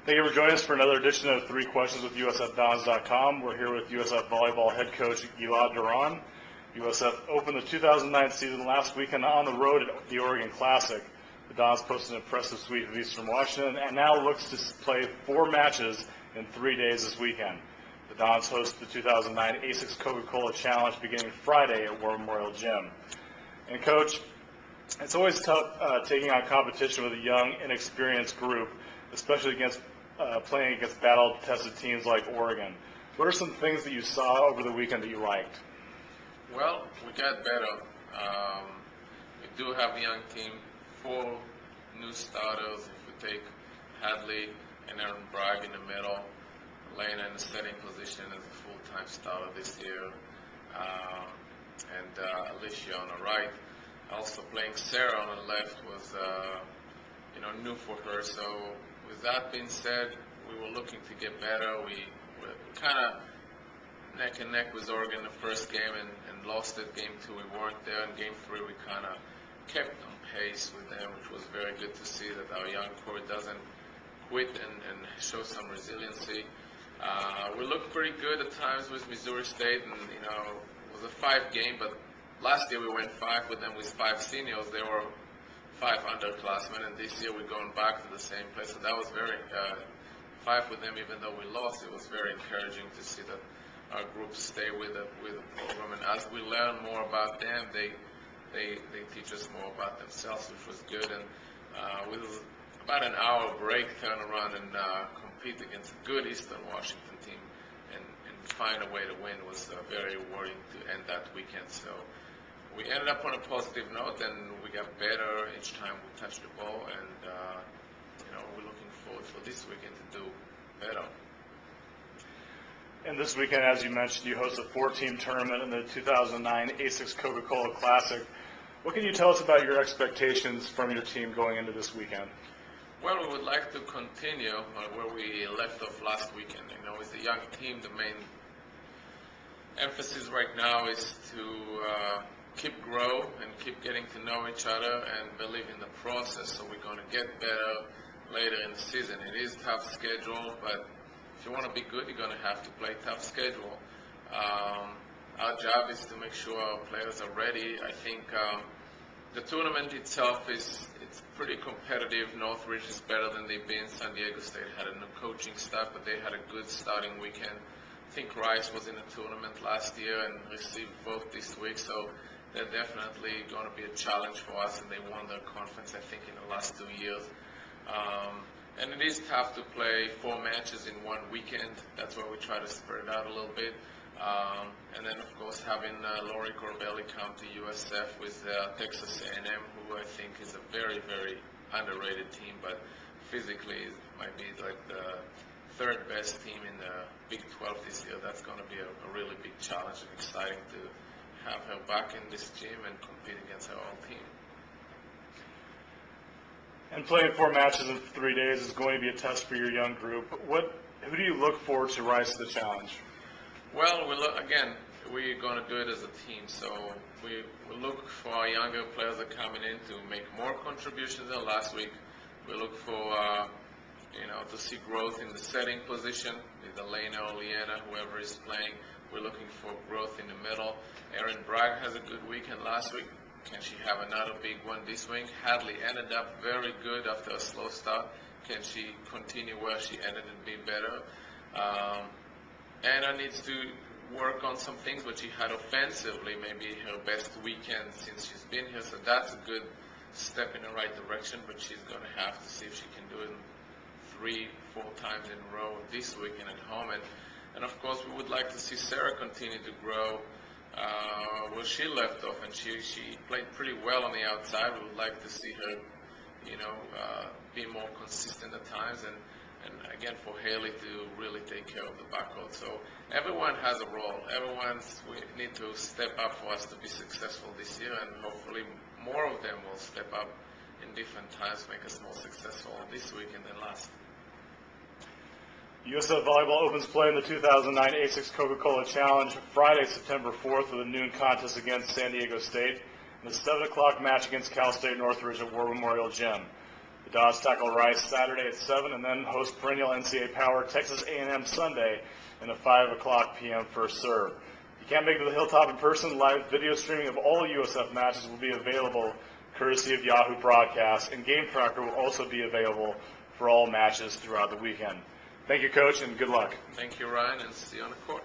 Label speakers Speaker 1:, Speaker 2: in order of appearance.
Speaker 1: Thank you for joining us for another edition of 3 Questions with USFDons.com. We're here with USF Volleyball head coach Gilad Doron. USF opened the 2009 season last weekend on the road at the Oregon Classic. The Dons posted an impressive sweep of Eastern Washington and now looks to play 4 matches in 3 days this weekend. The Dons host the 2009 ASICS Coca-Cola Challenge beginning Friday at War Memorial Gym. And Coach, it's always tough taking on competition with a young, inexperienced group, especially playing against battle-tested teams like Oregon. What are some things that you saw over the weekend that you liked?
Speaker 2: Well, we got better. We do have a young team, 4 new starters. If we take Hadley and Aaron Bragg in the middle, Elena in the setting position as a full-time starter this year, and Alicia on the right. Also playing Sarah on the left was new for her. So with that being said, we were looking to get better. We kind of neck and neck with Oregon the first game and lost it. Game 2 we weren't there. In Game 3 we kind of kept on pace with them, which was very good to see that our young core doesn't quit and show some resiliency. We looked pretty good at times with Missouri State, and it was a 5 game, but last year we went 5 with them with 5 seniors. They were 5 underclassmen, and this year we're going back to the same place. So that was very 5 with them, even though we lost. It was very encouraging to see that our groups stay with the program, and as we learn more about them, they teach us more about themselves, which was good. And with about an hour break, turn around and compete against a good Eastern Washington team and find a way to win was very rewarding to end that weekend. So we ended up on a positive note, and we got better each time we touched the ball, and we're looking forward for this weekend to do better.
Speaker 1: And this weekend, as you mentioned, you host a 4-team tournament in the 2009 ASICS Coca-Cola Classic. What can you tell us about your expectations from your team going into this weekend?
Speaker 2: Well, we would like to continue where we left off last weekend. As a young team, the main emphasis right now is to keep grow and keep getting to know each other and believe in the process. So we're going to get better later in the season. It is a tough schedule, but if you want to be good, you're going to have to play tough schedule. Our job is to make sure our players are ready. I think the tournament itself it's pretty competitive. Northridge is better than they've been. San Diego State had a new coaching staff, but they had a good starting weekend. I think Rice was in a tournament last year and received both this week, so they're definitely going to be a challenge for us, and they won their conference, I think, in the last 2 years. And it is tough to play 4 matches in 1 weekend. That's why we try to spread it out a little bit. And then, of course, having Lori Corbelli come to USF with Texas A&M, who I think is a very, very underrated team, but physically it might be like the 3rd best team in the Big 12 this year. That's going to be a really big challenge, and exciting to have her back in this gym and compete against her own team.
Speaker 1: And playing 4 matches in 3 days is going to be a test for your young group. Who do you look for to rise to the challenge?
Speaker 2: Well, we're going to do it as a team. So we look for our younger players that are coming in to make more contributions than last week. We look for to see growth in the setting position with Elena or Leanna, whoever is playing. We're looking for growth in the middle. Erin Bragg has a good weekend last week. Can she have another big one this week? Hadley ended up very good after a slow start. Can she continue where she ended and be better? Anna needs to work on some things, but she had offensively maybe her best weekend since she's been here. So that's a good step in the right direction, but she's going to have to see if she can do it 3-4 times in a row this weekend at home. And of course, we would like to see Sarah continue to grow where she left off, and she played pretty well on the outside. We would like to see her, be more consistent at times, and again for Haley to really take care of the backcourt. So everyone has a role. We need to step up for us to be successful this year, and hopefully more of them will step up in different times, make us more successful this weekend than last.
Speaker 1: USF Volleyball opens play in the 2009 ASICS Coca-Cola Challenge Friday, September 4th with a noon contest against San Diego State and a 7 o'clock match against Cal State Northridge at War Memorial Gym. The Dons tackle Rice Saturday at 7, and then host perennial NCAA power Texas A&M Sunday in a 5 o'clock p.m. first serve. If you can't make it to the Hilltop in person, live video streaming of all USF matches will be available courtesy of Yahoo Broadcast, and Game Tracker will also be available for all matches throughout the weekend. Thank you, Coach, and good luck.
Speaker 2: Thank you, Ryan, and see you on the court.